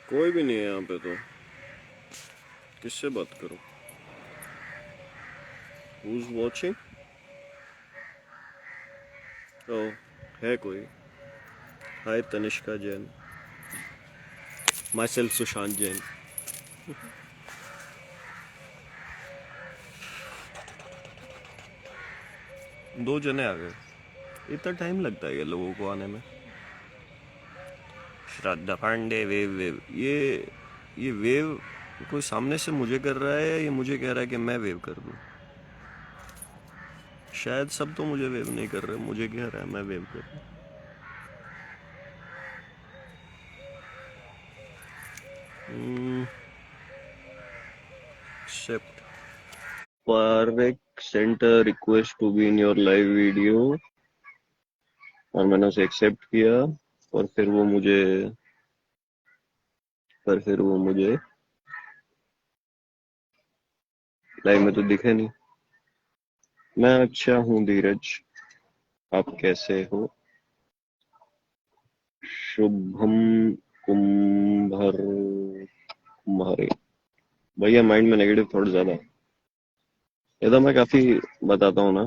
कोई भी नहीं है यहाँ पे, तो किससे बात करूं? Who's watching? ओह, है कोई। Hi Tanishka Jain. Myself Sushant Jain. दो जने आ गए। इतना टाइम लगता है ये लोगों को आने में। श्रद्धा पांडे वेव वेव, ये वेव कोई सामने से मुझे कर रहा है या ये मुझे कह रहा है कि मैं वेव कर दूं? शायद सब तो मुझे वेव नहीं कर रहे, मुझे कह रहा है मैं वेव कर दूं। एक्सेप्ट। पार्वेक sent request to be in your live video, और मैंने उसे एक्सेप्ट किया। और फिर वो मुझे लाइव में तो दिखे नहीं। मैं अच्छा हूँ धीरज, आप कैसे हो? शुभम कुम्भरे। भैया माइंड में नेगेटिव थॉट ज्यादा है। ये तो मैं काफी बताता हूँ ना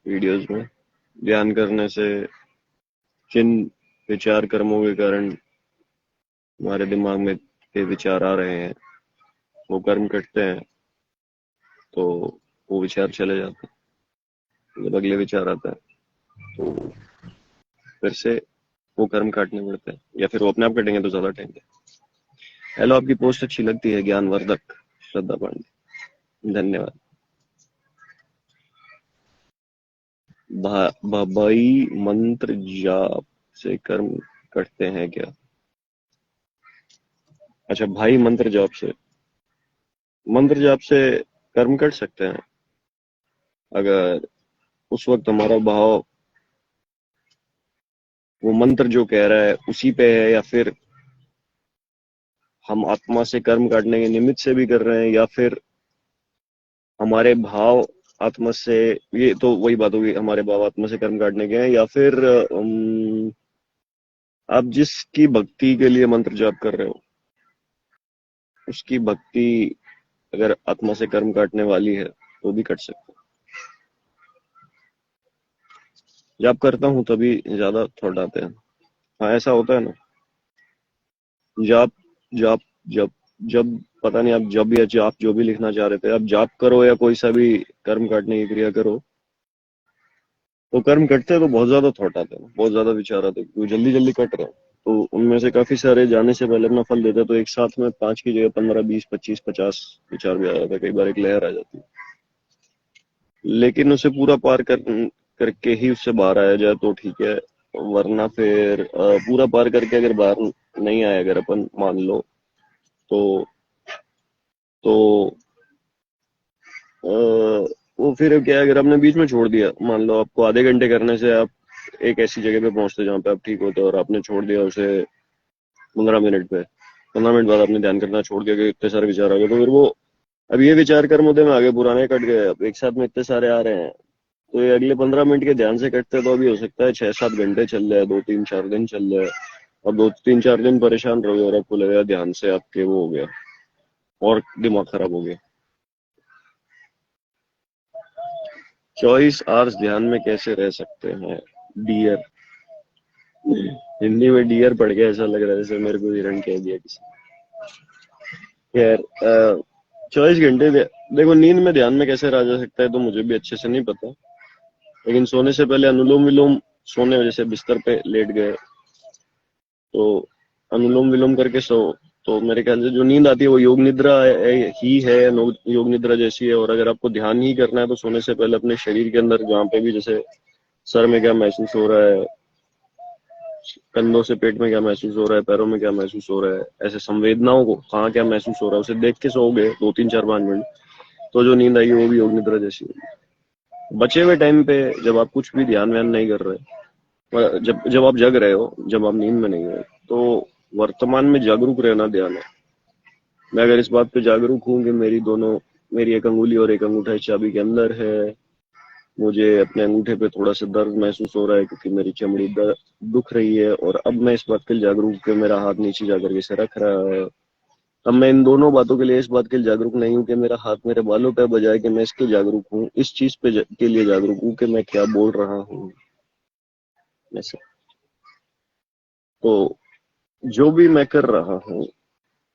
वीडियोस में। ध्यान करने से जिन विचार कर्मों के कारण हमारे दिमाग में के विचार आ रहे हैं, वो कर्म करते हैं तो वो विचार चले जाते हैं। जब अगले विचार आता है तो फिर से वो कर्म काटने पड़ते हैं, या फिर वो अपने आप कटेंगे तो ज्यादा टाइम है। हेलो, आपकी पोस्ट अच्छी लगती है, ज्ञानवर्धक। श्रद्धा पांडे, धन्यवाद। भाई मंत्र जाप से कर्म करते हैं क्या? अच्छा, भाई मंत्र जाप से कर्म कर सकते हैं अगर उस वक्त हमारा भाव वो मंत्र जो कह रहा है उसी पे है, या फिर हम आत्मा से कर्म काटने के निमित्त से भी कर रहे हैं, या फिर हमारे भाव आत्मा से। ये तो वही बात होगी, हमारे भाव आत्मा से कर्म काटने के हैं, या फिर आप जिसकी भक्ति के लिए मंत्र जाप कर रहे हो उसकी भक्ति अगर आत्मा से कर्म काटने वाली है तो भी कट सकते हैं। जाप करता हूँ तभी ज्यादा थॉट आते हैं। हाँ, ऐसा होता है ना। जाप जाप जब जब पता नहीं, आप जब या जाप जो भी लिखना चाह रहे थे, आप जाप करो या कोई सा भी कर्म काटने की क्रिया करो, तो कर्म कटते हैं तो बहुत ज्यादा थॉट आते हैं, बहुत ज्यादा विचार आते हैं, क्योंकि जल्दी जल्दी कट रहे हैं। तो उनमें से काफी सारे जाने से पहले अपना फल देते हैं, तो एक साथ में 5 की जगह 15, 20, 25, 50 विचार भी आ जाता है, कई बार एक लहर आ जाती है। लेकिन उसे पूरा पार करके ही उससे बाहर आया जाए तो ठीक है। वरना फिर पूरा पार करके अगर बाहर नहीं आए, अगर अपन मान लो, तो तो वो फिर क्या है, अगर आपने बीच में छोड़ दिया, मान लो आपको आधे घंटे करने से आप एक ऐसी जगह पे पहुंचते जहाँ पे आप ठीक होते, और आपने छोड़ दिया उसे 15 मिनट पे, 15 मिनट बाद आपने ध्यान करना छोड़ दिया कि इतने सारे विचार आ गए, तो फिर वो, अब ये विचार कर्म उदय में आगे पुराने कट गए, अब एक साथ में इतने सारे आ रहे हैं, तो ये अगले 15 मिनट के ध्यान से कटते तो अभी हो सकता है 6-7 घंटे चल जाए, 2-3-4 दिन चल जाए। और 2-3-4 दिन परेशान रहोगे और आपको लगेगा ध्यान से आपके वो हो गया, और दिमाग खराब हो गया। 24 आवर्स ध्यान में कैसे रह सकते हैं? डियर, हिंदी में डियर पढ़ के ऐसा लग रहा है जैसे मेरे को हिरण कह दिया किसी। खैर, 24 घंटे देखो, नींद में ध्यान में कैसे रहा जा सकता है तो मुझे भी अच्छे से नहीं पता, लेकिन सोने से पहले अनुलोम विलोम, सोने जैसे बिस्तर पे लेट गए तो अनुलोम विलोम करके सो, तो मेरे ख्याल से जो नींद आती है वो योग निद्रा ही है, योग निद्रा जैसी है। और अगर आपको ध्यान ही करना है तो सोने से पहले अपने शरीर के अंदर जहाँ पे भी, जैसे सर में क्या महसूस हो रहा है, कंधों से पेट में क्या महसूस हो रहा है, पैरों में क्या महसूस हो रहा है, ऐसे संवेदनाओं को कहाँ क्या महसूस हो रहा है, उसे देख के सोओगे 2-3-4-5 मिनट, तो जो नींद आएगी वो भी योग निद्रा जैसी होगी। बचे हुए टाइम पे जब आप कुछ भी ध्यान व्यान नहीं कर रहे, जब जब आप जग रहे हो, जब आप नींद में नहीं हो, तो वर्तमान में जागरूक रहना ध्यान है। मैं अगर इस बात पे जागरूक हूँ कि मेरी एक अंगुली और एक अंगूठा इस चाबी के अंदर है, मुझे अपने अंगूठे पे थोड़ा सा दर्द महसूस हो रहा है क्योंकि मेरी चमड़ी दुख रही है, और अब मैं इस बात के लिए जागरूक हूं कि मेरा हाथ नीचे जाकर के इसे रख रहा है। अब मैं इन दोनों बातों के लिए इस बात के लिए जागरूक नहीं हूँ कि मेरा हाथ मेरे बालों पे, बजाय कि मैं इसके जागरूक हूँ, इस चीज पे के लिए जागरूक हूँ कि मैं क्या बोल रहा हूँ। ऐसे तो जो भी मैं कर रहा हूँ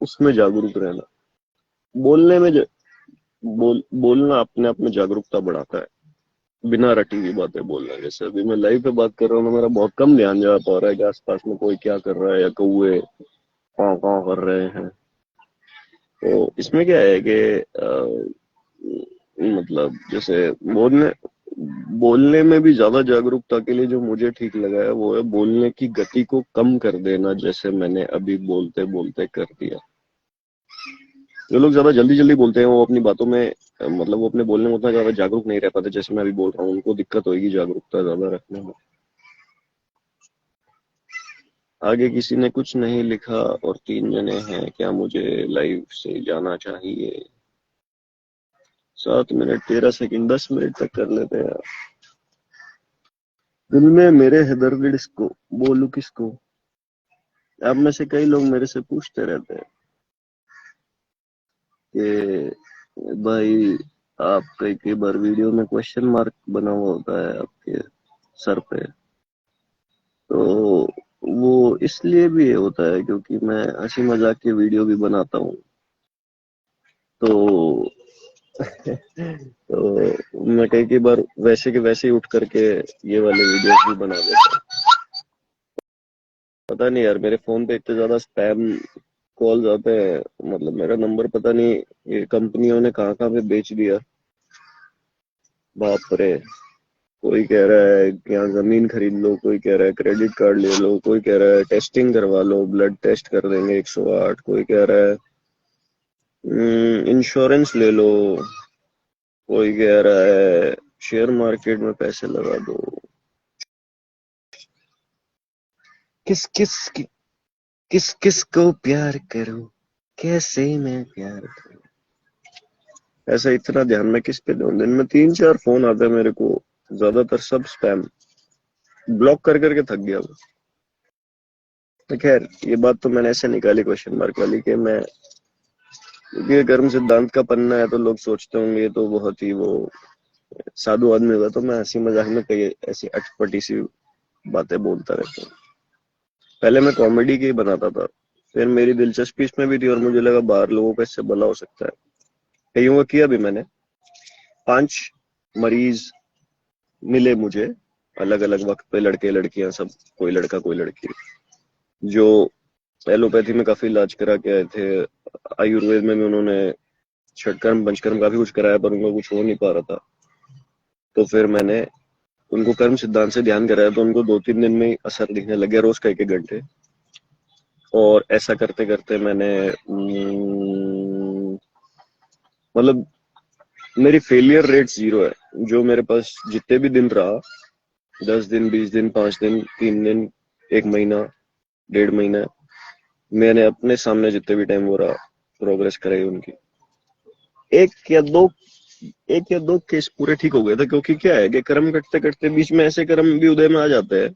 उसमें जागरूक रहना, बोलने में बोलना अपने आप में जागरूकता बढ़ाता है। बिना रटी हुई बातें बोलना, जैसे अभी मैं लाइव पे बात कर रहा हूँ ना, मेरा बहुत कम ध्यान जा पा रहा है कि आसपास में कोई क्या कर रहा है या कौवे काव काव कर रहे हैं। तो इसमें क्या है कि मतलब जैसे बोलने बोलने में भी ज्यादा जागरूकता के लिए जो मुझे ठीक लगा है वो है बोलने की गति को कम कर देना, जैसे मैंने अभी बोलते बोलते कर दिया। जो लोग ज्यादा जल्दी जल्दी बोलते हैं वो अपनी बातों में मतलब वो अपने बोलने में उतना ज्यादा जागरूक नहीं रह पाते, जैसे मैं अभी बोल रहा हूँ, उनको दिक्कत होगी जागरूकता ज्यादा रखने में। आगे किसी ने कुछ नहीं लिखा और 3 जने हैं, क्या मुझे लाइव से जाना चाहिए? 7 मिनट 13 सेकंड, 10 मिनट तक कर लेते हैं यार। दिल में मेरे है दर्द किसको, बोलूं किसको? आप में से कई लोग मेरे से पूछते रहते हैं कि भाई आप कई कई बार वीडियो में क्वेश्चन मार्क बना हुआ होता है आपके सर पे, तो वो इसलिए भी होता है क्योंकि मैं हंसी मजाक के वीडियो भी बनाता हूँ। तो तो मैं कई कई बार वैसे के वैसे ही उठ करके ये वाले वीडियोस भी बना देता हूँ। पता नहीं यार, मेरे फोन पे इतने ज्यादा स्पैम कॉल्स आते हैं, मतलब मेरा नंबर पता नहीं ये कंपनियों ने कहाँ कहाँ पे बेच दिया। बाप रे। कोई कह रहा है कि यहाँ जमीन खरीद लो, कोई कह रहा है क्रेडिट कार्ड ले लो, कोई कह रहा है टेस्टिंग करवा लो, ब्लड टेस्ट कर देंगे 108, कोई कह रहा है इंश्योरेंस ले लो, कोई कह रहा है शेयर मार्केट में पैसे लगा दो। किस किस किस किस को प्यार करूं, कैसे मैं प्यार करूं, ऐसा इतना ध्यान में किस पे दूं? दिन में 3-4 फोन आते हैं मेरे को, ज्यादातर सब स्पैम। ब्लॉक कर करके थक गया वो। तो खैर ये बात तो मैंने ऐसे निकाली क्वेश्चन मार्क वाली कि मैं, क्योंकि ये कर्म सिद्धांत का पन्ना है तो लोग सोचते होंगे ये तो बहुत ही वो साधु आदमी होगा, तो मैं हंसी मजाक में कई ऐसी अटपटी सी बातें बोलता रहता हूँ। पहले मैं कॉमेडी की बनाता था, फिर मेरी दिलचस्पी इसमें भी थी और मुझे लगा बाहर लोगों का इससे भला हो सकता है। कईयों का किया भी मैंने। 5 मरीज मिले मुझे अलग अलग वक्त पे, लड़के लड़कियां सब, कोई लड़का कोई लड़की, जो एलोपैथी में काफी इलाज करा के आए थे। आयुर्वेद में भी उन्होंने षटकर्म पंचकर्म काफी कुछ कराया पर उनको कुछ हो नहीं पा रहा था। तो फिर मैंने उनको कर्म सिद्धांत से ध्यान कराया तो उनको 2-3 दिन में ही असर दिखने लग गया, रोज का 1-1 घंटे। और ऐसा करते करते मैंने मतलब मेरी फेलियर रेट 0 है। जो मेरे पास जितने भी दिन रहा, 10 दिन 20 दिन 5 दिन 3 दिन 1 महीना 1.5 महीना, मैंने अपने सामने जितने भी टाइम वो रहा प्रोग्रेस कराई उनकी। एक या दो एक या दो केस पूरे ठीक हो गए थे, क्योंकि क्या है कि कर्म करते करते बीच में ऐसे कर्म भी उदय में आ जाते हैं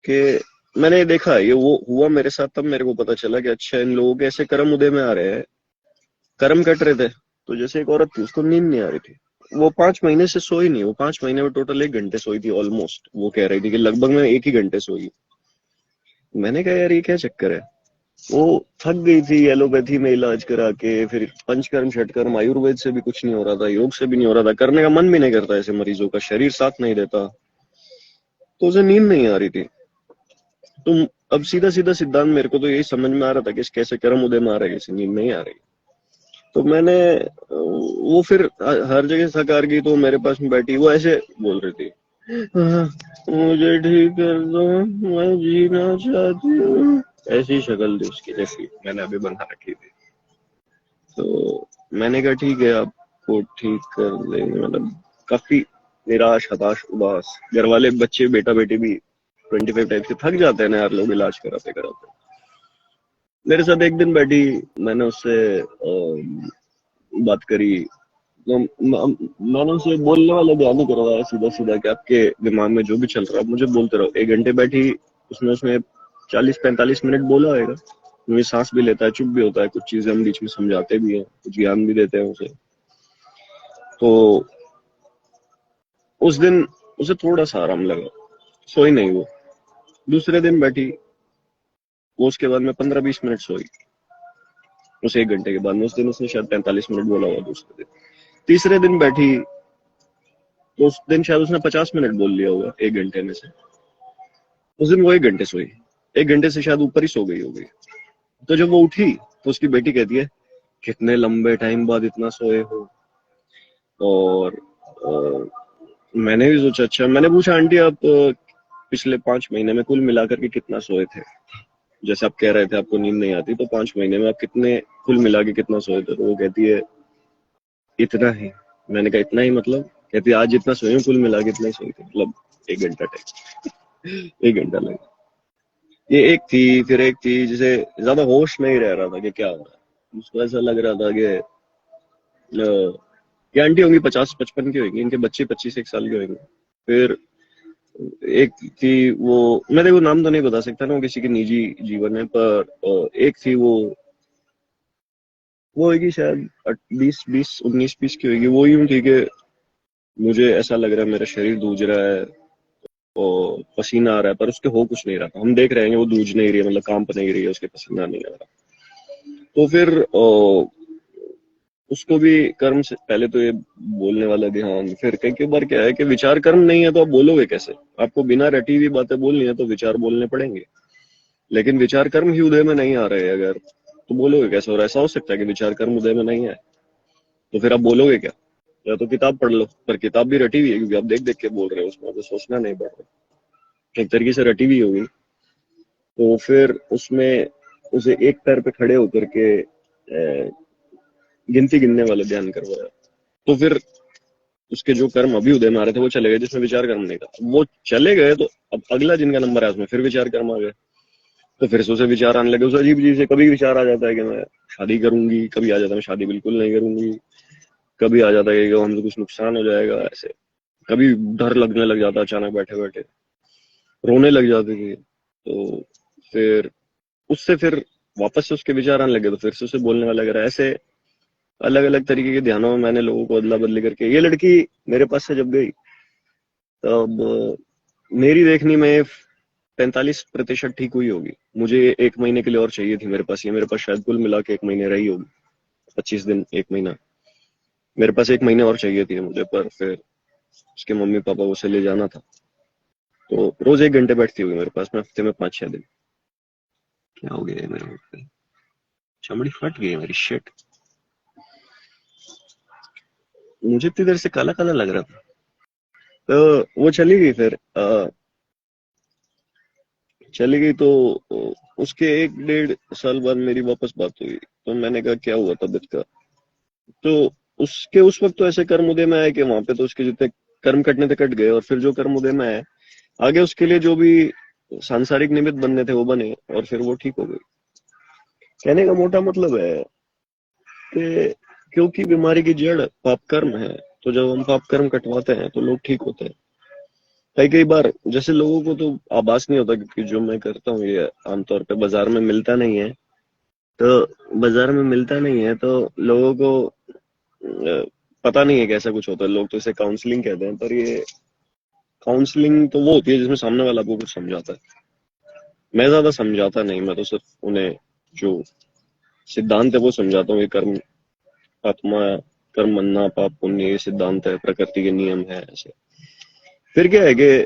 कि मैंने देखा ये वो हुआ मेरे साथ। तब मेरे को पता चला कि अच्छा इन लोगों के ऐसे कर्म उदय में आ रहे हैं, कर्म कट रहे थे। तो जैसे एक औरत थी, उसको नींद नहीं आ रही थी, वो 5 महीने से सोई नहीं, वो 5 महीने में टोटल 1 घंटे सोई थी ऑलमोस्ट। वो कह रही थी कि लगभग मैं 1 ही घंटे सोई। मैंने कहा यार ये क्या चक्कर है। वो थक गई थी एलोपैथी में इलाज करा के, फिर पंचकर्म षटकर्म आयुर्वेद से भी कुछ नहीं हो रहा था, योग से भी नहीं हो रहा था, करने का मन भी नहीं करता ऐसे मरीजों का, शरीर साथ नहीं देता, तो उसे नींद नहीं आ रही थी। तुम अब सीधा सीधा सिद्धांत मेरे को तो यही समझ में आ रहा था कि कैसे कर्म उदय में आ रहा है, कैसे नींद नहीं आ रही। तो मैंने वो फिर हर जगह थकार गई तो मेरे पास में बैठी वो ऐसे बोल रही थी, "हाँ, मुझे ठीक कर दो, मैं जीना चाहती हूँ"। ऐसी शक्ल थी उसकी जैसी मैंने अभी बना रखी थी। तो मैंने कहा ठीक है आपको ठीक कर देंगे, मतलब काफी निराश हताश उदास। घर वाले बच्चे बेटा बेटी भी 25 टाइप के थक जाते हैं ना यार लोग इलाज कराते कराते। मेरे साथ एक दिन बैठी, मैंने उससे बात करी, मैंने उसे बोलने वाला ध्यान नहीं करवाया, सीधा सीधा कि आपके दिमाग में जो भी चल रहा है आप मुझे बोलते रहो। 1 घंटे बैठी, उसमें 40-45 मिनट बोला होगा। मुझे सांस भी लेता है, चुप भी होता है, कुछ चीजें हम बीच में समझाते भी हैं, कुछ ज्ञान भी देते हैं उसे। तो उस दिन उसे थोड़ा सा आराम लगा, सोई नहीं वो। दूसरे दिन बैठी वो, उसके बाद में 15-20 मिनट सोई, उस 1 घंटे के बाद में। उस दिन उसने शायद 45 मिनट बोला हुआ दूसरे दिन। तीसरे दिन बैठी तो उस दिन शायद उसने 50 मिनट बोल लिया होगा 1 घंटे में से। उस दिन वो 1 घंटे सोई, 1 घंटे से शायद ऊपर ही सो गई होगी। तो जब वो उठी तो उसकी बेटी कहती है, कितने लंबे टाइम बाद इतना सोए हो। और मैंने भी सोचा, अच्छा, मैंने पूछा आंटी आप पिछले 5 महीने में कुल मिलाकर के कितना सोए थे? जैसे आप कह रहे थे आपको नींद नहीं आती, तो 5 महीने में आप कितने कुल मिला के कितना सोए थे? तो वो कहती है इतना ही। मैंने कहा इतना ही मतलब? कहती है आज जितना सोए हूं कुल मिला के इतना ही सोए थे, मतलब 1 घंटा टाइम, 1 घंटा लगा। ये एक थी, फिर एक थी जिसे ज्यादा होश नहीं रह रहा था कि क्या हो रहा है। उसको ऐसा लग रहा था कि ये आंटी होंगी 50-55 की होंगी, इनके बच्चे 25-1 साल के होंगे। फिर एक थी वो, मैं देखो नाम तो नहीं बता सकता ना, वो किसी के निजी जीवन है, पर एक थी वो होगी शायद 20-20 19-20 की होगी। वो यूं थी कि मुझे ऐसा लग रहा है मेरा शरीर दूज रहा है और पसीना आ रहा है, पर उसके हो कुछ नहीं रहा था। हम देख रहे हैं वो दूज नहीं रही है, मतलब कांप नहीं रही है, उसके पसीना नहीं आ रहा। तो फिर उसको भी कर्म से पहले तो ये बोलने वाला ध्यान, फिर कई कई बार क्या है कि विचार कर्म नहीं है तो आप बोलोगे कैसे? आपको बिना रटी हुई बातें बोलनी है तो विचार बोलने पड़ेंगे, लेकिन विचार कर्म ही उदय में नहीं आ रहे अगर, तो बोलोगे कैसे? और ऐसा हो सकता है कि विचार कर्म उदय में नहीं है, तो फिर आप बोलोगे क्या? या तो किताब पढ़ लो, पर किताब भी रटी हुई है क्योंकि आप देख देख के बोल रहे हो, उसमें तो सोचना नहीं पड़ रहा, एक तरीके से रटी हुई होगी। तो फिर उसमें उसे एक पैर पे खड़े होकर के गिनती गिनने वाला ध्यान करवाया। तो फिर उसके जो कर्म अभी उदय में आ रहे थे वो चले गए, जिसमें विचार कर्म नहीं था। वो चले गए तो अब अगला जिनका नंबर है उसमें फिर विचार कर्म आ गए। तो फिर से उसे विचार आने लगे, उसे अजीब अजीब से। कभी विचार आ जाता है कि मैं शादी करूंगी, कभी आ जाता है मैं शादी बिल्कुल नहीं करूंगी, कभी आ जाता है कि हमसे कुछ नुकसान हो जाएगा, ऐसे। कभी डर लगने लग जाता अचानक, बैठे बैठे रोने लग जाती थी। तो फिर उससे फिर वापस से उसके विचार आने लगे, तो फिर से उसे बोलने वाला करा। ऐसे अलग अलग तरीके के ध्यानों में मैंने लोगों को अदला बदली करके, ये लड़की मेरे पास से जब गई तब मेरी देखनी में 45% ठीक हुई होगी। मुझे 1 महीने के लिए और चाहिए थी मेरे पास, ये मेरे पास शायद कुल मिला के 1 महीने रही होगी, 25 दिन, 1 महीना। मेरे पास 1 महीने और चाहिए थी मुझे, पर फिर उसके मम्मी पापा को उसे ले जाना था, तो रोज 1 घंटे बैठती होगी मेरे पास में, हफ्ते में 5-6 दिन। क्या हो गया है मेरे मुंह पे? चमड़ी फट गई है मेरी, शिट। मुझे इतनी देर से काला काला लग रहा था। तो वो चली गई, फिर चली गई तो उसके 1-1.5 साल बाद मेरी वापस बात हुई। तो मैंने कहा क्या हुआ तबीयत का? तो उसके उस वक्त तो ऐसे कर्म उदय में आए कि वहां पे तो उसके जितने कर्म कटने थे कट गए, और फिर जो कर्म उदय में आए आगे उसके लिए जो भी सांसारिक निमित्त बनने थे वो बने, और फिर वो ठीक हो गई। कहने का मोटा मतलब है कि क्योंकि बीमारी की जड़ पाप कर्म है, तो जब हम पाप कर्म कटवाते हैं तो लोग ठीक होते हैं। कई कई बार जैसे लोगों को तो आभास नहीं होता, क्योंकि जो मैं करता हूँ ये आमतौर पे बाजार में मिलता नहीं है। तो बाजार में मिलता नहीं है तो लोगों को पता नहीं है कि ऐसा कुछ होता है। लोग तो इसे काउंसलिंग कहते हैं, पर ये काउंसलिंग तो वो होती है जिसमें सामने वाला आपको कुछ समझाता है। मैं ज्यादा समझाता नहीं, मैं तो सिर्फ उन्हें जो सिद्धांत है वो समझाता हूँ। ये कर्म, आत्मा, कर्म बनना, पाप पुण्य, ये सिद्धांत है, प्रकृति के नियम है, ऐसे। फिर क्या है कि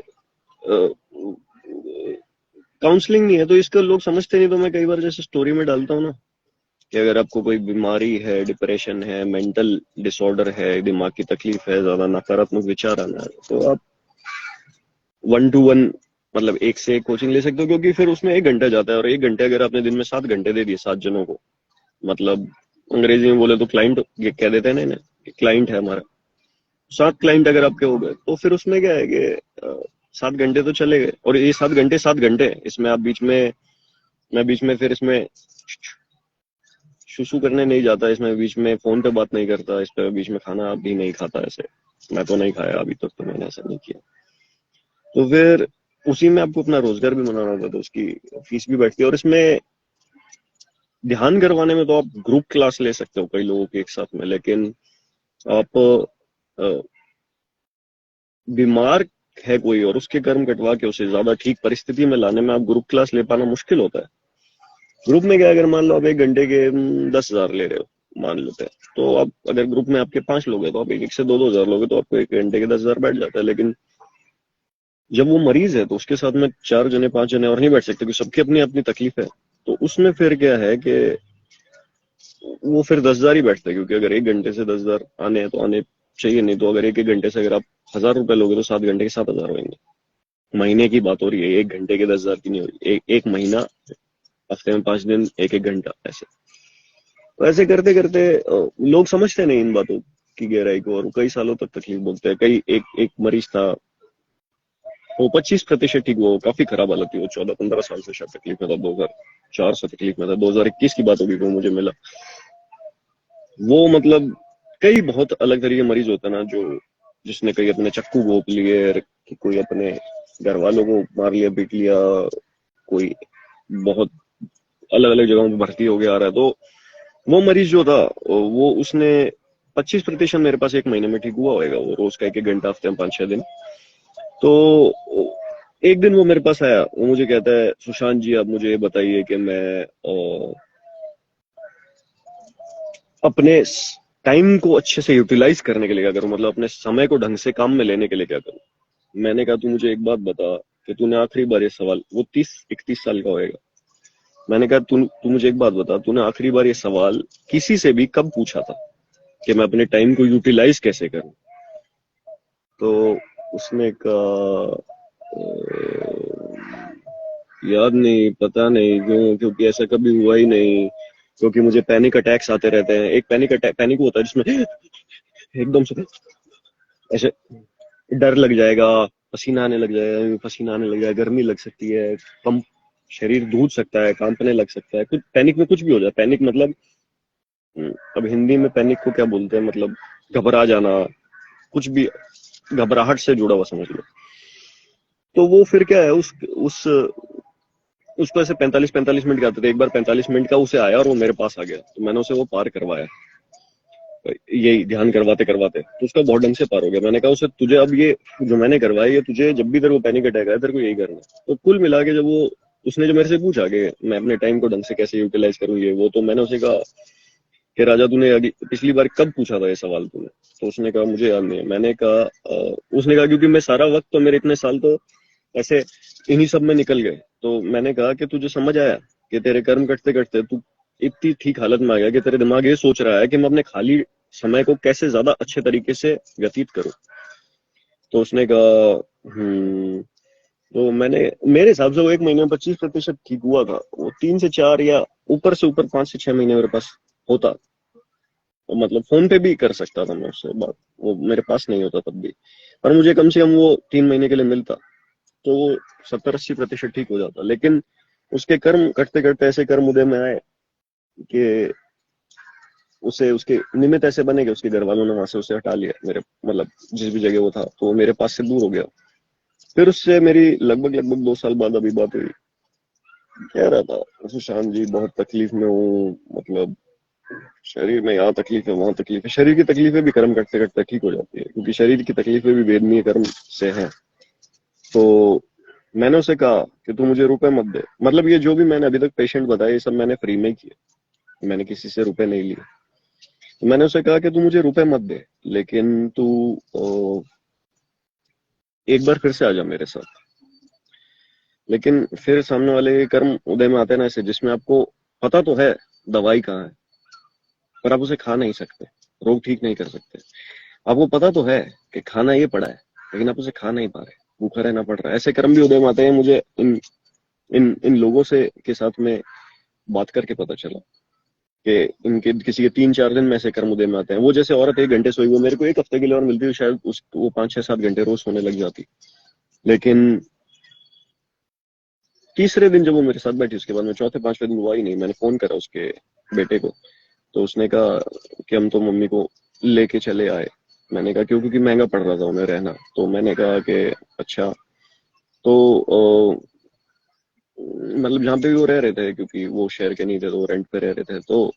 काउंसलिंग नहीं है तो इसको लोग समझते नहीं। तो मैं कई बार जैसे स्टोरी में डालता हूँ ना कि अगर आपको कोई बीमारी है, डिप्रेशन है, मेंटल डिसऑर्डर है, दिमाग की तकलीफ है, ज्यादा नकारात्मक विचार आना है, तो आप 1-to-1, मतलब एक से एक कोचिंग ले सकते हो, क्योंकि फिर उसमें 1 घंटा जाता है। और 1 घंटे अगर आपने दिन में 7 घंटे दे दिए 7 जनों को, मतलब अंग्रेजी में बोले तो क्लाइंट कह देते हैं ना, क्लाइंट है हमारा। 7 क्लाइंट अगर आपके हो गए तो फिर उसमें क्या है कि 7 घंटे तो चले गए। और ये 7 घंटे 7 घंटे, इसमें आप बीच में, मैं बीच में फिर इसमें सुसु करने नहीं जाता, इसमें बीच में फोन पे बात नहीं करता, इस पे बीच में खाना भी नहीं खाता। ऐसे मैं तो नहीं खाया अभी तक, तो मैंने ऐसा नहीं किया। तो फिर उसी में आपको अपना रोजगार भी बनाना होता है, तो उसकी फीस भी बैठती है। और इसमें ध्यान करवाने में तो आप ग्रुप क्लास ले सकते हो कई लोगों के एक साथ में, लेकिन आप बीमार है कोई और उसके कर्म कटवा के उसे ज्यादा ठीक परिस्थिति में लाने में आप ग्रुप क्लास ले पाना मुश्किल होता है। ग्रुप में क्या, अगर मान लो आप 1 घंटे के 10,000 ले रहे हो, मान लेते हैं, तो आप अगर ग्रुप में आपके 5 लोग हैं तो आप एक एक से 2-2 हजार लोगे, तो आपको 1 घंटे के 10,000 बैठ जाता है। लेकिन जब वो मरीज है तो उसके साथ में 4 जने 5 जने और नहीं बैठ सकते, क्योंकि सबकी अपनी अपनी तकलीफ है। तो उसमें फिर क्या है कि वो फिर 10,000 ही बैठता है, क्योंकि अगर 1 घंटे से 10,000 आने हैं तो आने चाहिए, नहीं तो अगर एक एक घंटे से अगर आप 1,000 रुपए लोगे तो 7 घंटे के 7,000 होंगे। महीने की बात हो रही है, 1 घंटे के 10,000 की नहीं हो रही। एक महीना, हफ्ते में 5 दिन, एक एक घंटा ऐसे। तो ऐसे करते करते लोग समझते नहीं इन बातों की गहराई को, और कई सालों तक तकलीफ भोगते हैं। कई एक एक मरीज था, वो 25% ठीक हुआ, वो काफी खराब हालत थी, वो 14-15 साल से शायद तकलीफ में था, 2004 से तकलीफ में था। 2021 की बात होगी वो मुझे मिला। वो मतलब कई बहुत अलग तरीके के मरीज होते हैं ना, जो जिसने कई अपने चक्कू घोंप लिए, कोई अपने घर वालों को मार लिया, पीट लिया, कोई बहुत अलग अलग जगहों पे भर्ती हो गया आ रहा है। तो वो मरीज जो था, वो उसने 25% मेरे पास एक महीने में ठीक हुआ होगा, वो रोज का एक एक घंटा, हफ्ते में 5-6 दिन। तो एक दिन वो मेरे पास आया, वो मुझे कहता है, सुशांत जी आप मुझे बताइए कि मैं अपने टाइम को अच्छे से यूटिलाइज करने के लिए क्या करूं, मतलब अपने समय को ढंग से काम में लेने के लिए क्या करूं। मैंने कहा तू मुझे एक बात बता कि तूने आखिरी बार ये सवाल, वो 30-31 साल का होएगा, मैंने कहा तू तू मुझे एक बात बता, तूने आखिरी बार ये सवाल किसी से भी कब पूछा था कि मैं अपने टाइम को यूटिलाइज कैसे करूं। तो उसने कहा याद नहीं, पता नहीं क्यों, क्योंकि ऐसा कभी हुआ ही नहीं, क्योंकि मुझे पैनिक अटैक्स आते रहते हैं। एक पैनिक होता है जिसमें एकदम से ऐसे डर लग जाएगा, पसीना आने लग जाएगा, गर्मी लग सकती है, कम शरीर धूल सकता है, कांपने लग सकता है, कुछ पैनिक में कुछ भी हो जाए। पैनिक मतलब अब हिंदी में पैनिक को क्या बोलते हैं, मतलब घबरा जाना, कुछ भी घबराहट से जुड़ा हुआ समझ लो। तो वो फिर क्या है, उस उसको ऐसे 45-45 मिनट के आते थे। एक बार 45 मिनट का उसे आया और वो मेरे पास आ गया, तो मैंने उसे वो पार करवाया, यही ध्यान करवाते करवाते, तो उसका बहुत ढंग से पार हो गया। मैंने कहा उसे, तुझे अब ये जो मैंने करवाया, ये तुझे जब भी तेरे को पैनिक अटैक आए तेरे को यही करना है। तो कुल मिला के जब वो उसने जो मेरे से पूछा कि मैं अपने टाइम को ढंग से कैसे यूटिलाइज करूँ ये वो, तो मैंने उसे कहा कि राजा तूने पिछली बार कब पूछा था ये सवाल तूने। तो उसने कहा मुझे याद नहीं है। मैंने कहा उसने कहा क्योंकि मैं सारा वक्त तो मेरे इतने साल तो ऐसे इन्हीं सब में निकल गए। तो मैंने कहा कि तुझे समझ आया कि तेरे कर्म कटते कटते तू इतनी ठीक हालत में आ गया कि तेरे दिमाग ये सोच रहा है कि मैं अपने खाली समय को कैसे ज्यादा अच्छे तरीके से व्यतीत करूं। तो उसने कहा तो मैंने, मेरे हिसाब से वो एक महीने में 25% ठीक हुआ था। वो 3 से 4 या ऊपर से ऊपर 5 से 6 महीने मेरे पास होता, तो मतलब फोन पे भी कर सकता था मैं उससे बात, वो मेरे पास नहीं होता तब भी, पर मुझे कम से कम वो 3 महीने के लिए मिलता, तो वो 70-80% ठीक हो जाता। लेकिन उसके कर्म करते करते ऐसे कर्म उदय में आए कि उसे उसके निमित्त ऐसे बने कि उसके घर वालों ने वहां से उसे हटा लिया, मेरे मतलब जिस भी जगह वो था, तो वो मेरे पास से दूर हो गया। फिर उससे मेरी लगभग लगभग 2 साल बाद अभी बात हुई। कह रहा था सुशांत जी बहुत तकलीफ में हूँ, मतलब शरीर में यहाँ तकलीफ है, वहां तकलीफ है। शरीर की तकलीफें भी कर्म करते करते ठीक हो जाती है, क्योंकि शरीर की तकलीफें भी वेदनीय कर्म से हैं। तो मैंने उसे कहा कि तू मुझे रुपए मत दे, मतलब ये जो भी मैंने अभी तक पेशेंट बताया ये सब मैंने फ्री में किए, मैंने किसी से रुपए नहीं लिए। तो मैंने उसे कहा कि तू मुझे रुपए मत दे, लेकिन तू एक बार फिर से आ जा मेरे साथ। लेकिन फिर सामने वाले कर्म उदय में आते हैं ना ऐसे, जिसमें आपको पता तो है दवाई कहाँ है, पर आप उसे खा नहीं सकते, रोग ठीक नहीं कर सकते। आपको पता तो है कि खाना ये पड़ा है, लेकिन आप उसे खा नहीं पा रहे, भूखा रहना पड़ रहा है। ऐसे कर्म भी उदय में आते हैं। मुझे इन इन इन लोगों से के साथ में बात करके पता चला कि इनके किसी के 3-4 दिन में ऐसे कर्म उदय में आते हैं। वो जैसे औरत 1 घंटे सोई, वो मेरे को एक हफ्ते के लिए और मिलती, शायद वो 5-6-7 घंटे रोज सोने लग जाती। लेकिन तीसरे दिन जब वो मेरे साथ बैठी, उसके बाद में चौथे 5वें दिन हुआ ही नहीं। मैंने फोन करा उसके बेटे को, तो उसने कहा कि हम तो मम्मी को लेके चले आए। मैंने कहा क्यों? क्योंकि महंगा पड़ रहा था उन्हें रहना। तो मैंने कहा कि अच्छा। तो मतलब जहाँ पे भी वो रह रहे थे, क्योंकि वो शहर के नहीं थे तो वो रेंट पे रह रहे थे, तो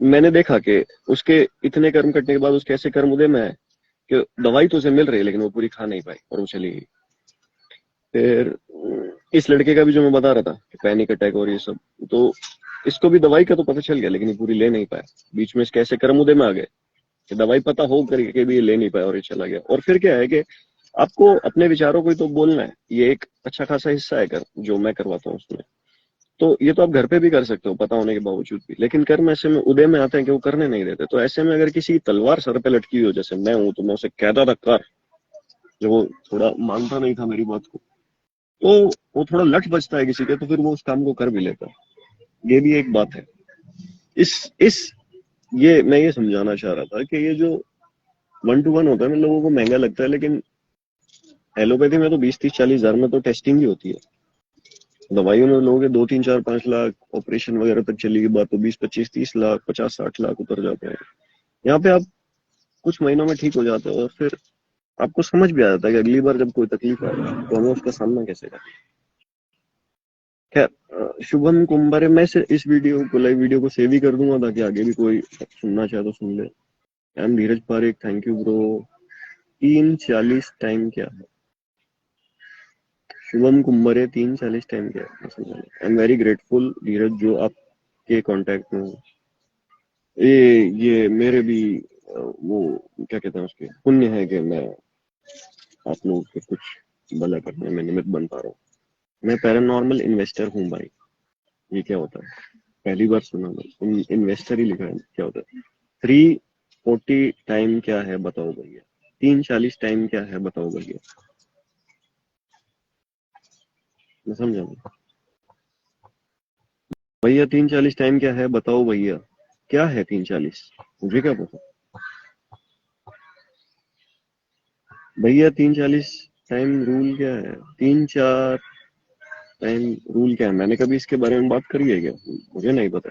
मैंने देखा कि उसके इतने कर्म कटने के बाद उसके ऐसे कर्म उदय में है कि दवाई तो उसे मिल रही है लेकिन वो पूरी खा नहीं पाई और वो चली गई। फिर इस लड़के का भी जो मैं बता रहा था कि पैनिक अटैक और ये सब, तो इसको भी दवाई का तो पता चल गया लेकिन ये पूरी ले नहीं पाया। बीच में इसके ऐसे कर्म उदय में आ गए कि दवाई पता हो करके भी ये ले नहीं पाया और ये चला गया। और फिर क्या है कि आपको अपने विचारों को ही तो बोलना है, ये एक अच्छा खासा हिस्सा है कर जो मैं करवाता हूँ उसमें। तो ये तो आप घर पे भी कर सकते हो पता होने के बावजूद भी, लेकिन कर्म ऐसे में उदय में आते हैं कि वो करने नहीं देते। तो ऐसे में अगर किसी की तलवार सर पे लटकी हुई हो, जैसे मैं हूं, तो मैं उसे कहता था कर, जब वो थोड़ा मानता नहीं था मेरी बात को, तो वो थोड़ा लट बचता है किसी के, तो फिर वो उस काम को कर भी लेता है। ये भी एक बात है। इस ये मैं ये समझाना चाह रहा था कि ये जो 1-to-1 होता है ना, लोगों को महंगा लगता है, लेकिन एलोपैथी में तो 20-30-40 हजार में तो टेस्टिंग भी होती है। दवाइयों में लोगों के 2-3-4-5 लाख, ऑपरेशन वगैरह तक चली गई बात तो 20-25-30 लाख, 50-60 लाख उतर जाते हैं। यहाँ पे आप कुछ महीनों में ठीक हो जाते हो और फिर आपको समझ भी आ जाता है कि अगली बार जब कोई तकलीफ आए तो हमें उसका सामना कैसे करें। खैर, शुभम कुंभारे, मैं इस वीडियो को, लाइव वीडियो को सेव ही कर दूंगा ताकि आगे भी कोई सुनना चाहे तो सुन ले। I am Dheeraj Parekh, thank you bro. 3:40 time क्या है? शुभम कुंभारे, 3:40 टाइम क्या है? आई एम वेरी ग्रेटफुल धीरज जो आपके कांटेक्ट में हो। ये मेरे भी वो क्या कहते हैं उसके पुण्य है कि मैं आप लोगों के कुछ भला करने में निमित्त बन पा रहा हूँ। मैं पैरानॉर्मल इन्वेस्टर हूँ भाई। ये क्या होता है? पहली बार सुना मैं, इन्वेस्टर ही लिखा है, क्या होता है? 3:40 टाइम क्या है बताओ भैया? 3:40 टाइम क्या है बताओ भैया? मैं समझा नहीं भैया। 3:40 टाइम क्या है बताओ भैया? क्या है 3:40? मुझे क्या पता भैया। 3:40 टाइम रूल क्या है? 3-4 टाइम रूल क्या है? मैंने कभी इसके बारे में बात करी है क्या? मुझे नहीं पता।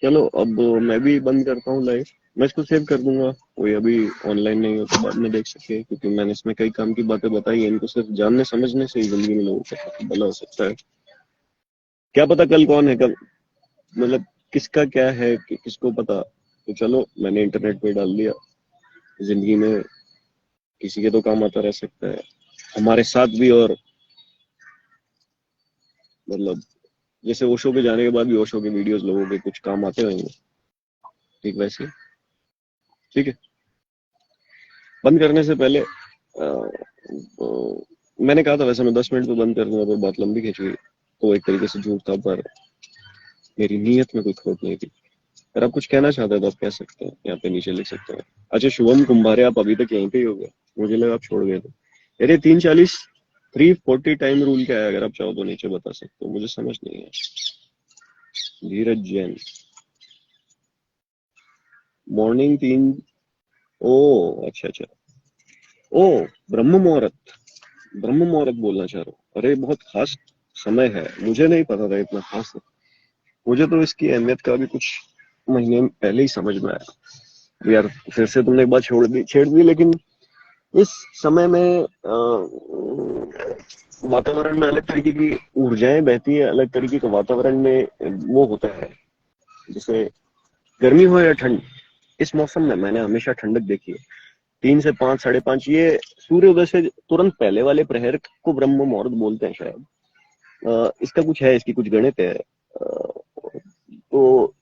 चलो अब मैं भी बंद करता हूँ लाइव। मैं इसको सेव कर दूंगा, कोई अभी ऑनलाइन नहीं हो तो बाद में देख सके, क्योंकि मैंने इसमें कई काम की बातें बताई हैं। इनको सिर्फ जानने समझने से ही जिंदगी में लोगों का काफी भला हो सकता है। क्या पता कल कौन है, कल मतलब किसका क्या है कि किसको पता। तो चलो मैंने इंटरनेट पे डाल दिया, जिंदगी में किसी के तो काम आता रह सकता है, हमारे साथ भी। और मतलब जैसे ओशो के जाने के बाद भी ओशो के वीडियोस लोगों के कुछ काम आते होंगे, ठीक वैसे। ठीक है, बंद करने से पहले मैंने कहा था वैसे मैं 10 मिनट में बंद कर दूंगा, पर बात लंबी खिंच गई तो एक तरीके से झूठ था, पर मेरी नीयत में कोई खोट नहीं थी। अगर आप कुछ कहना चाहते हैं तो आप कह सकते हैं, यहाँ पे नीचे लिख सकते हैं। अच्छा शुभम कुंभारे, आप अभी तक यहीं पे ही हो गए? मुझे लगा आप छोड़ गए थे। अरे 3:40, 3:40 टाइम रूल क्या है? अगर आप चाहो तो नीचे बता सकते हो, मुझे समझ नहीं है। धीरज जैन, मॉर्निंग 3। ओ अच्छा अच्छा। ओ, ब्रह्म मुहूर्त, ब्रह्म मुहूर्त बोलना चाह रहा हूँ। अरे बहुत खास समय है, मुझे नहीं पता था इतना खास है। मुझे तो इसकी अहमियत का भी कुछ महीने पहले ही समझ में आया। यार फिर से तुमने एक बात छेड़ दी, लेकिन इस समय में वातावरण में अलग तरीके की ऊर्जाएं बहती है, अलग तरीके का वातावरण में वो होता है। जैसे गर्मी हो या ठंड, इस मौसम में मैंने हमेशा ठंडक देखी है। 3 से 5, 5:30, ये सूर्योदय से तुरंत पहले वाले प्रहर को ब्रह्म मुहूर्त बोलते हैं शायद। इसका कुछ है, इसकी कुछ गणित है। तो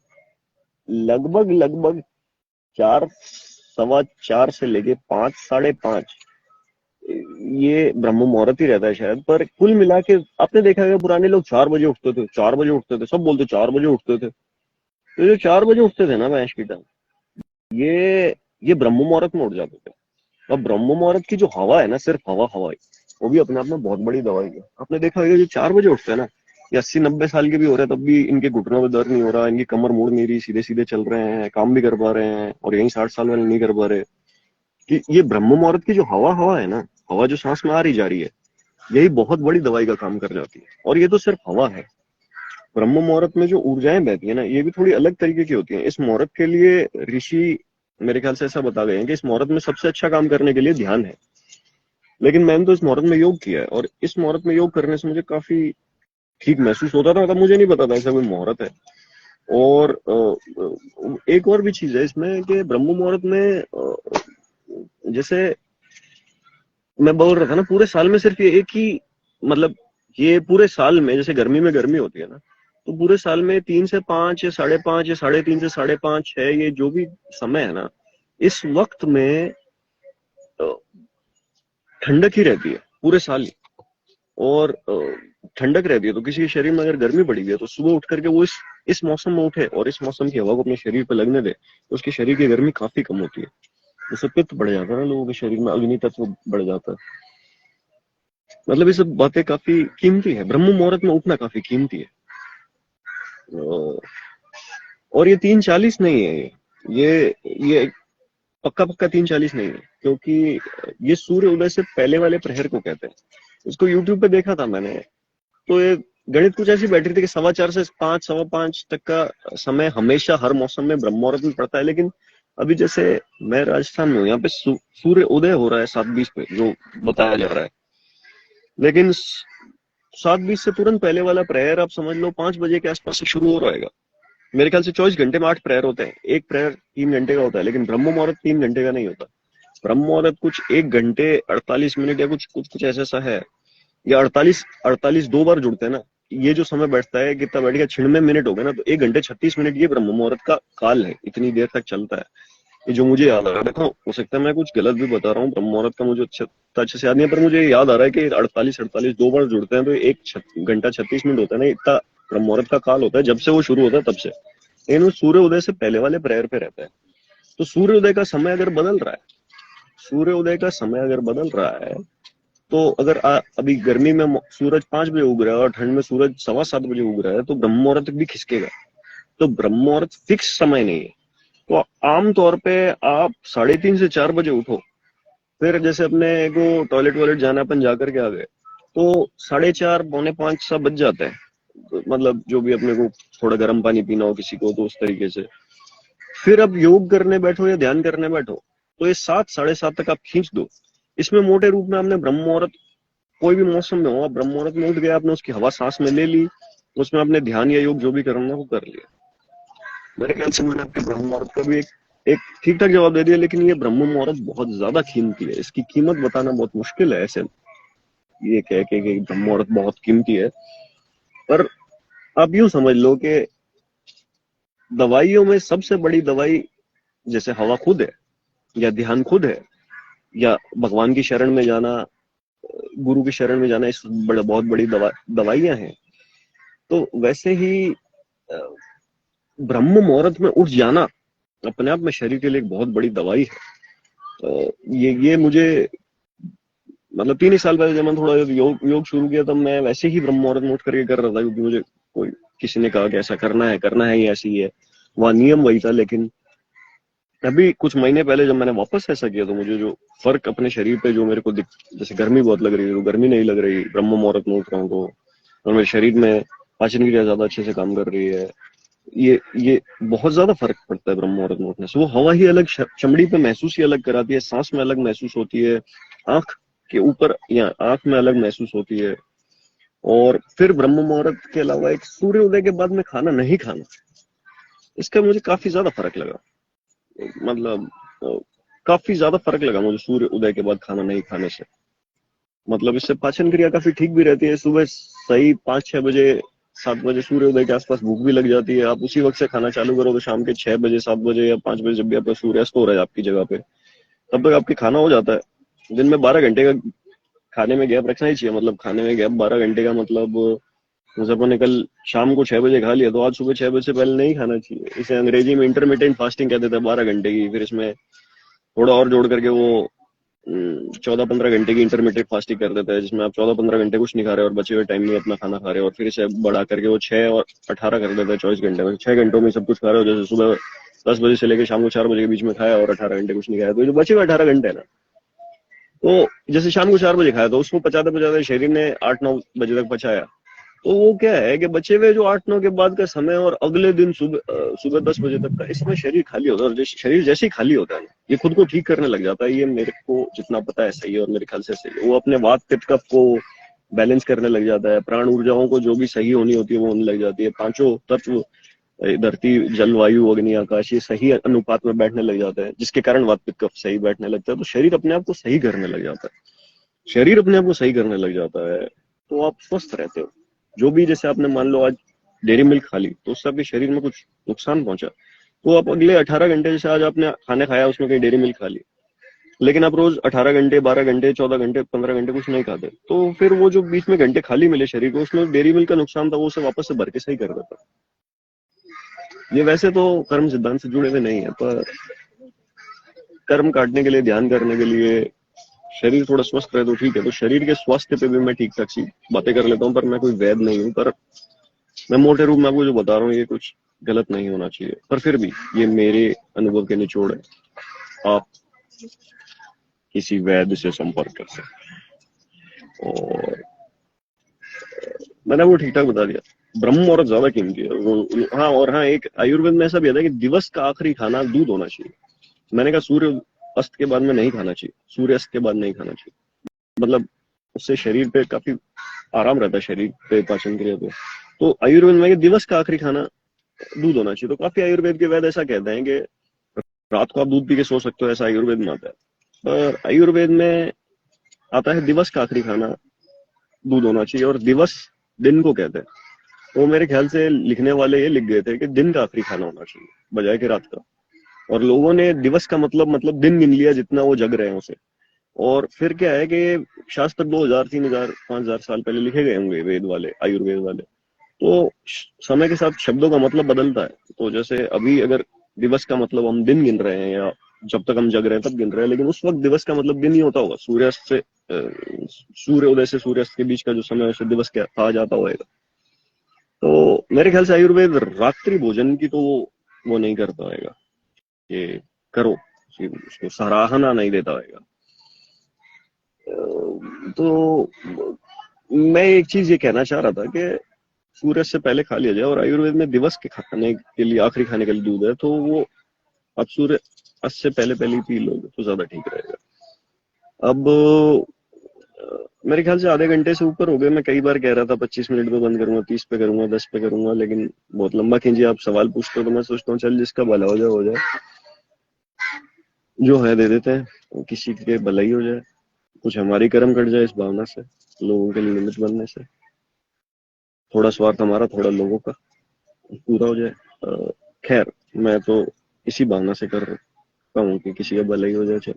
लगभग लगभग 4, 4:15 से लेके 5, 5:30 ये ब्रह्म मुहूर्त ही रहता है शायद। पर कुल मिला के आपने देखा है पुराने लोग 4 बजे उठते थे, 4 बजे उठते थे, सब बोलते 4 बजे उठते थे। तो जो 4 बजे उठते थे ना मैश की टाइम, ये ब्रह्म मुहूर्त में उठ जाते थे। अब ब्रह्म मुहूर्त की जो हवा है ना, सिर्फ हवा हवा है, वो भी अपने आप में बहुत बड़ी दवाई है। आपने देखा होगा जो 4 बजे उठते हैं ना, ये 80-90 साल के भी हो रहे हैं तब भी इनके घुटनों में दर्द नहीं हो रहा, इनकी कमर मुड़ नहीं रही, सीधे सीधे चल रहे हैं, काम भी कर पा रहे हैं। और यही 60 साल वाले नहीं कर पा रहे। कि ये ब्रह्म मुहूर्त की जो हवा हवा है ना, हवा जो सांस में आ रही जा रही है, यही बहुत बड़ी दवाई का काम कर जाती है। और ये तो सिर्फ हवा है। ब्रह्म मुहूर्त में जो ऊर्जाएं बहती है ना, ये भी थोड़ी अलग तरीके की होती हैं। इस मुहूर्त के लिए ऋषि मेरे ख्याल से ऐसा बता गए हैं कि इस मुहूर्त में सबसे अच्छा काम करने के लिए ध्यान है। लेकिन मैंने तो इस मुहूर्त में योग किया है, और इस मुहूर्त में योग करने से मुझे काफी ठीक महसूस होता था। मतलब मुझे नहीं पता था ऐसा कोई मुहूर्त है। और एक और भी चीज है इसमें कि ब्रह्म मुहूर्त में जैसे मैं बोल रहा था ना, पूरे साल में सिर्फ ये एक ही, मतलब ये पूरे साल में, जैसे गर्मी में गर्मी होती है ना, तो पूरे साल में 3 से 5 या 5.5 या 3.5 से 5.5 6, ये जो भी समय है ना, इस वक्त में ठंडक ही रहती है पूरे साल ही। और ठंडक रहती है, तो किसी के शरीर में अगर गर्मी पड़ी हुई है तो सुबह उठ करके वो इस मौसम में उठे और इस मौसम की हवा को अपने शरीर पर लगने दे, तो उसके शरीर की गर्मी काफी कम होती है। उससे पित्त बढ़ जाता है ना, लोगों के शरीर में अग्नि तत्व बढ़ जाता है। मतलब ये सब बातें काफी कीमती है, ब्रह्म मुहूर्त में उठना काफी कीमती है। और ये 3:40 नहीं है, ये पक्का पक्का 3:40 नहीं है, क्योंकि ये सूर्य उदय से पहले वाले प्रहर को कहते हैं। इसको यूट्यूब पे देखा था मैंने, तो ये गणित कुछ ऐसी बैठ रही थी कि 4:15 से 5, 5:15 तक का समय हमेशा हर मौसम में ब्रह्म मुहूर्त में पड़ता है। लेकिन अभी जैसे मैं राजस्थान में हूँ, यहाँ पे सूर्य उदय हो रहा है 7:20 पे, जो बताया जा रहा है। लेकिन 7:20 से तुरंत पहले वाला प्रहर आप समझ लो 5 बजे के आसपास से शुरू हो रहेगा। मेरे ख्याल से 24 घंटे में 8 प्रहर होते हैं, एक प्रहर 3 घंटे का होता है, लेकिन ब्रह्म मुहूर्त 3 घंटे का नहीं होता। ब्रह्म मुहूर्त कुछ 1 घंटे 48 मिनट या कुछ कुछ कुछ ऐसा सा है, या 48 2 बार जुड़ते हैं ना। ये जो समय बैठता है, कितना बैठ गया, 96 मिनट हो गए ना, तो 1 घंटे 36 मिनट ये ब्रह्म मुहूर्त का काल है, इतनी देर तक चलता है। ये जो मुझे याद आ रहा है, देखो हो सकता है मैं कुछ गलत भी बता रहा हूँ, ब्रह्म मुहूर्त का मुझे अच्छे से याद नहीं है, पर मुझे याद आ रहा है कि 48 2 बार जुड़ते हैं, तो 1 घंटा 36 मिनट होता है ना, इतना ब्रह्म मुहूर्त का काल होता है जब से वो शुरू होता है तब से। लेकिन वो सूर्य उदय से पहले वाले प्रहर पे रहता है। तो सूर्य उदय का समय अगर बदल रहा है, सूर्य उदय का समय अगर बदल रहा है, तो अगर अभी गर्मी में सूरज 5 बजे उग रहा है और ठंड में सूरज 7:15 बजे उग रहा है, तो ब्रह्म मुहूर्त तक भी खिसकेगा। तो ब्रह्म मुहूर्त फिक्स समय नहीं है। तो आमतौर पे आप 3:30 से 4 बजे उठो, फिर जैसे अपने को टॉयलेट वॉयलेट जाना, अपन जाकर के आ गए, तो 4:30 4:45 सा बज जाता है। तो मतलब जो भी अपने को थोड़ा गर्म पानी पीना हो किसी को, तो उस तरीके से फिर अब योग करने बैठो या ध्यान करने बैठो, तो ये 7 7:30 तक आप खींच दो। इसमें मोटे रूप में आपने ब्रह्म मुहूर्त, कोई भी मौसम में हो, आप ब्रह्म मुहूर्त में उठ गए, आपने उसकी हवा सांस में ले ली, उसमें आपने ध्यान या योग जो भी करना वो कर लिया। मेरे ख्याल से मैंने आपके ब्रह्म मुहूर्त का भी एक ठीक ठाक जवाब दे दिया। लेकिन ये ब्रह्म मुहूर्त बहुत ज्यादा कीमती है, इसकी कीमत बताना बहुत मुश्किल है ऐसे ये कह के कि ब्रह्म मुहूर्त बहुत कीमती है। पर आप यूं समझ लो कि दवाइयों में सबसे बड़ी दवाई जैसे हवा खुद है, या ध्यान खुद है, या भगवान की शरण में जाना, गुरु की शरण में जाना, इस बहुत बड़ी दवाइयां हैं। तो वैसे ही ब्रह्म मुहूर्त में उठ जाना अपने आप में शरीर के लिए एक बहुत बड़ी दवाई है। ये मुझे, मतलब 3 ही साल पहले जब मैं थोड़ा योग शुरू किया, तब मैं वैसे ही ब्रह्म मुहूर्त में उठ करके कर रहा था, क्योंकि मुझे कोई किसी ने कहा कि ऐसा करना है, ये ऐसी है, वहां नियम वही था। लेकिन अभी कुछ महीने पहले जब मैंने वापस ऐसा किया, तो मुझे जो फर्क अपने शरीर पे जो मेरे को जैसे गर्मी बहुत लग रही है, तो गर्मी नहीं लग रही ब्रह्म मुहूर्त में उठ रहा हूँ तो, और मेरे शरीर में पाचन क्रिया ज्यादा अच्छे से काम कर रही है। ये बहुत ज्यादा फर्क पड़ता है ब्रह्म मुहूर्त में उठने से। वो हवा ही अलग चमड़ी पे महसूस ही अलग कराती है, सांस में अलग महसूस होती है, आंख के ऊपर या आंख में अलग महसूस होती है। और फिर ब्रह्म मुहूर्त के अलावा एक सूर्य उदय के बाद में खाना नहीं खाना, इसका मुझे काफी ज्यादा फर्क लगा। मतलब काफी ज्यादा फर्क लगा मुझे सूर्य उदय के बाद खाना नहीं खाने से। मतलब इससे पाचन क्रिया काफी ठीक भी रहती है। सुबह सही 5-6 बजे 7 बजे सूर्योदय के आसपास भूख भी लग जाती है। आप उसी वक्त से खाना चालू करो, तो शाम के 6 बजे 7 बजे या 5 बजे जब भी आपका सूर्यास्त हो रहा है आपकी जगह पे, तब तक आपकी खाना हो जाता है। दिन में 12 घंटे का खाने में गैप रखना ही चाहिए। मतलब खाने में गैप 12 घंटे का मतलब, जैसे अपन ने कल शाम को 6 बजे खा लिया, तो आज सुबह 6 बजे से पहले नहीं खाना चाहिए। इसे अंग्रेजी में इंटरमिटेंट फास्टिंग कहते थे, 12 घंटे की। फिर इसमें थोड़ा और जोड़ करके वो 14-15 घंटे की इंटरमीडिएट फास्टिंग कर देता है, जिसमें आप 14-15 घंटे कुछ नहीं खा रहे और बचे हुए टाइम में अपना खाना खा रहे हो, और फिर इसे बढ़ा करके वो 6 और 18 कर देता है 24 घंटे में। 6 घंटों में सब कुछ खा रहे हो, जैसे सुबह 10 बजे से लेकर शाम को 4 बजे के बीच में खाया और 18 घंटे कुछ नहीं खाया, तो जो बचे हुए 18 घंटे है ना, तो जैसे शाम को 4 बजे खाया तो उसको पचाते पचाते शरीर ने 8-9 बजे तक पचाया, तो वो क्या है कि बचे हुए जो 8-9 के बाद का समय और अगले दिन सुबह सुबह 10 बजे तक का, इसमें शरीर खाली होता है। और शरीर जैसे ही खाली होता है ना, ये खुद को ठीक करने लग जाता है। ये मेरे को जितना पता है सही है, और मेरे ख्याल से सही है। वो अपने वात पित्त कफ को बैलेंस करने लग जाता है। प्राण ऊर्जाओं को जो भी सही होनी होती है वो होने लग जाती है। पांचों तत्व, धरती जल वायु अग्नि आकाश, ये सही अनुपात में बैठने लग जाता है, जिसके कारण वात पित्त कफ सही बैठने लगता है। तो शरीर अपने आप को सही करने लग जाता है। शरीर अपने आप को सही करने लग जाता है तो आप स्वस्थ रहते हो। जो भी, जैसे आपने मान लो आज डेयरी मिल्क खा ली तो उससे आपके शरीर में कुछ नुकसान पहुंचा, तो आप अगले 18 घंटे, जैसे आज आपने खाना खाया उसमें कहीं डेयरी मिल्क खा ली, लेकिन आप रोज 18 घंटे 12 घंटे 14 घंटे 15 घंटे कुछ नहीं खाते, तो फिर वो जो बीच में घंटे खाली मिले शरीर को, उसमें डेयरी मिल्क का नुकसान था, वो उसे वापस से भर के सही कर देता। ये वैसे तो कर्म सिद्धांत से जुड़े हुए नहीं है, पर कर्म काटने के लिए, ध्यान करने के लिए शरीर थोड़ा स्वस्थ रहे तो ठीक है। तो शरीर के स्वास्थ्य पे भी मैं ठीक ठाक सी बातें कर लेता हूँ, पर मैं कोई वैद्य नहीं हूँ। पर मैं मोटे रूप में आपको जो बता रहा हूँ ये कुछ गलत नहीं होना चाहिए, पर फिर भी ये मेरे अनुभव के निचोड़ है। आप किसी वैद्य से संपर्क कर सकते। और मैंने वो ठीक ठाक बता दिया। ब्रह्म मुहूर्त ज्यादा कीमती है। हाँ, और हाँ, एक आयुर्वेद में ऐसा भी आता है कि दिवस का आखिरी खाना दूध होना चाहिए। मैंने कहा सूर्य अस्त के बाद में नहीं खाना चाहिए, सूर्य अस्त के बाद नहीं खाना चाहिए। मतलब उससे शरीर पे काफी आराम रहता है, शरीर पे पाचन क्रिया पे। तो आयुर्वेद में दिवस का आखिरी खाना दूध होना चाहिए। तो काफी आयुर्वेद के वैद्य ऐसा कहते हैं कि रात को आप दूध पी के सो सकते हो, ऐसा आयुर्वेद में आता है। पर आयुर्वेद में आता है दिवस का आखिरी खाना दूध होना चाहिए, और दिवस दिन को कहते हैं। तो मेरे ख्याल से लिखने वाले ये लिख गए थे कि दिन का आखिरी खाना होना चाहिए बजाय कि रात का। और लोगों ने दिवस का मतलब दिन गिन लिया जितना वो जग रहे हैं उसे। और फिर क्या है कि शास्त्र 2000 3000 5000 साल पहले लिखे गए होंगे, वेद वाले, आयुर्वेद वाले। तो समय के साथ शब्दों का मतलब बदलता है। तो जैसे अभी अगर दिवस का मतलब हम दिन गिन रहे हैं, या जब तक हम जग रहे हैं तब गिन रहे हैं, लेकिन उस वक्त दिवस का मतलब दिन ही होता होगा। सूर्यास्त से सूर्योदय से सूर्यास्त के बीच का जो समय है उसे दिवस क्या कहा जाता होगा। तो मेरे ख्याल से आयुर्वेद रात्रि भोजन की तो वो नहीं करता होगा, ये करो, उसको सराहना नहीं देता होगा। तो मैं एक चीज ये कहना चाह रहा था कि सूर्य से पहले खा लिया जाए, और आयुर्वेद में दिवस के खाने के लिए, आखिरी खाने के लिए दूध है, तो वो आप सूर्य अस्त से पहले पहले ही पी लोगे तो ज्यादा ठीक रहेगा। अब मेरे ख्याल से आधे घंटे से ऊपर हो गए। मैं कई बार कह रहा था 25 मिनट में बंद करूंगा, 30 पे करूंगा, 10 पे करूंगा, लेकिन बहुत लंबा खींचिए। आप सवाल पूछते हो तो मैं सोचता हूँ चल जिसका भला हो जाए, जो है दे देते हैं, किसी के भला ही हो जाए, कुछ हमारी कर्म कट जाए, इस भावना से, लोगों के लिए निमित्त बनने से। थोड़ा स्वार्थ हमारा, थोड़ा लोगों का पूरा हो जाए। खैर, मैं तो इसी भावना से कर रहा हूँ कि किसी का भला ही हो जाए। चल,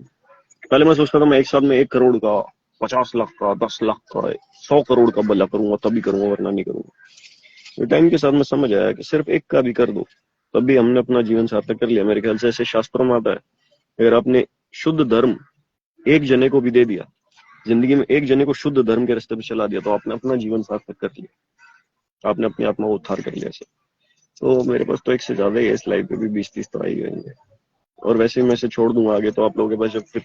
पहले मैं सोचता था मैं एक साथ में 1 करोड़ का, 50 लाख का, 10 लाख का, 100 करोड़ का भला करूंगा, तभी करूंगा वरना नहीं करूंगा। तो टाइम के साथ में समझ आया कि सिर्फ एक का भी कर दो तब भी हमने अपना जीवन सार्थक कर लिया। मेरे ख्याल से ऐसे शास्त्रों में आता है, अगर आपने शुद्ध धर्म एक जने को भी दे दिया, जिंदगी में एक जने को शुद्ध धर्म के रास्ते पे चला दिया, तो आपने अपना जीवन सार्थक कर लिया, आपने अपनी आत्मा को उद्धार कर लिया। तो मेरे पास तो एक से ज्यादा ही है, इस लाइफ पे भी 20-30 तो आ ही गएंगे। और वैसे ही मैं इसे छोड़ दूंगा आगे, तो आप लोगों के पास जब फिर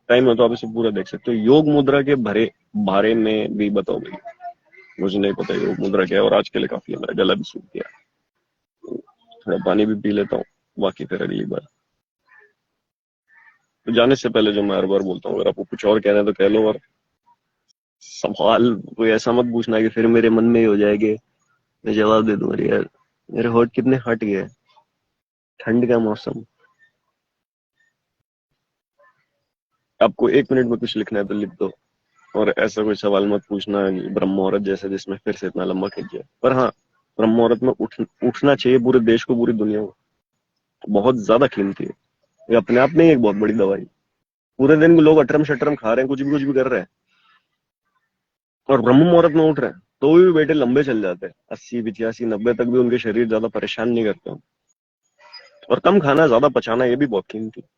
टाइम है तो आप इसे पूरा देख सकते हो। योग मुद्रा के बारे में भी बताओ भाई, मुझे नहीं पता योग मुद्रा क्या है। और आज के लिए काफी है, मेरा गला भी सूख गया, थोड़ा पानी भी पी लेता हूँ, बाकी फिर अगली बार। तो जाने से पहले जो मैं हर बार बोलता हूँ, अगर आपको कुछ और कहना है तो कह लो, और सवाल कोई ऐसा मत पूछना कि फिर मेरे मन में ही हो जाएगी मैं जवाब दे दूं। अरे यार, मेरे होठ कितने हट गए, ठंड का मौसम। आपको 1 मिनट में कुछ लिखना है तो लिख दो, और ऐसा कोई सवाल मत पूछना ब्रह्म मुहूर्त जैसे जिसमें फिर से इतना लंबा खींच जाए। पर हाँ, ब्रह्म मुहूर्त में उठना चाहिए पूरे देश को, पूरी दुनिया को। बहुत ज्यादा कीमती है ये, अपने आप में ही एक बहुत बड़ी दवाई। पूरे दिन लोग अटरम शटरम खा रहे हैं, कुछ भी कर रहे हैं, और ब्रह्म मुहूर्त में उठ रहे हैं, तो भी बेटे लंबे चल जाते हैं, 80 85 90 तक भी उनके शरीर ज्यादा परेशान नहीं करते। और कम खाना, ज्यादा पचाना, ये भी बहुत कीमती है।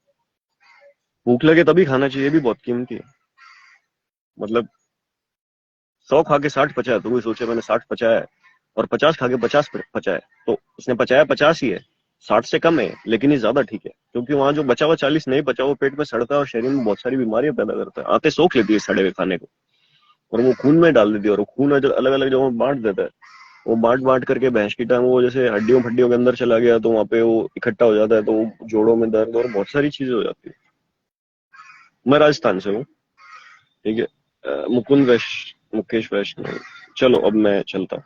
भूख लगे तभी खाना चाहिए, ये भी बहुत कीमती है। मतलब 100 खा के 60 पचाया, तो कोई सोचे मैंने 60 पचाया है, और 50 खा के 50 पचाया, तो उसने पचाया 50 ही है, 60 से कम है, लेकिन ये ज्यादा ठीक है। क्योंकि वहां जो बचा हुआ 40 नहीं बचा, वो पेट में सड़ता है और शरीर में बहुत सारी बीमारियां पैदा करता है। आते सोख लेती है सड़े हुए खाने को। और वो खून में डाल देती है, और वो खून अलग अलग जगहों में बांट देता है। वो बांट बांट करके भैंस की टांग वो जैसे हड्डियों फड्डियों के अंदर चला गया तो वहां पे वो इकट्ठा हो जाता है, तो वो जोड़ों में दर्द और बहुत सारी चीजें हो जाती है। मैं राजस्थान से हूँ। ठीक है। मुकुंद वैश्य, मुकेश वैश्य। चलो अब मैं चलता हूँ।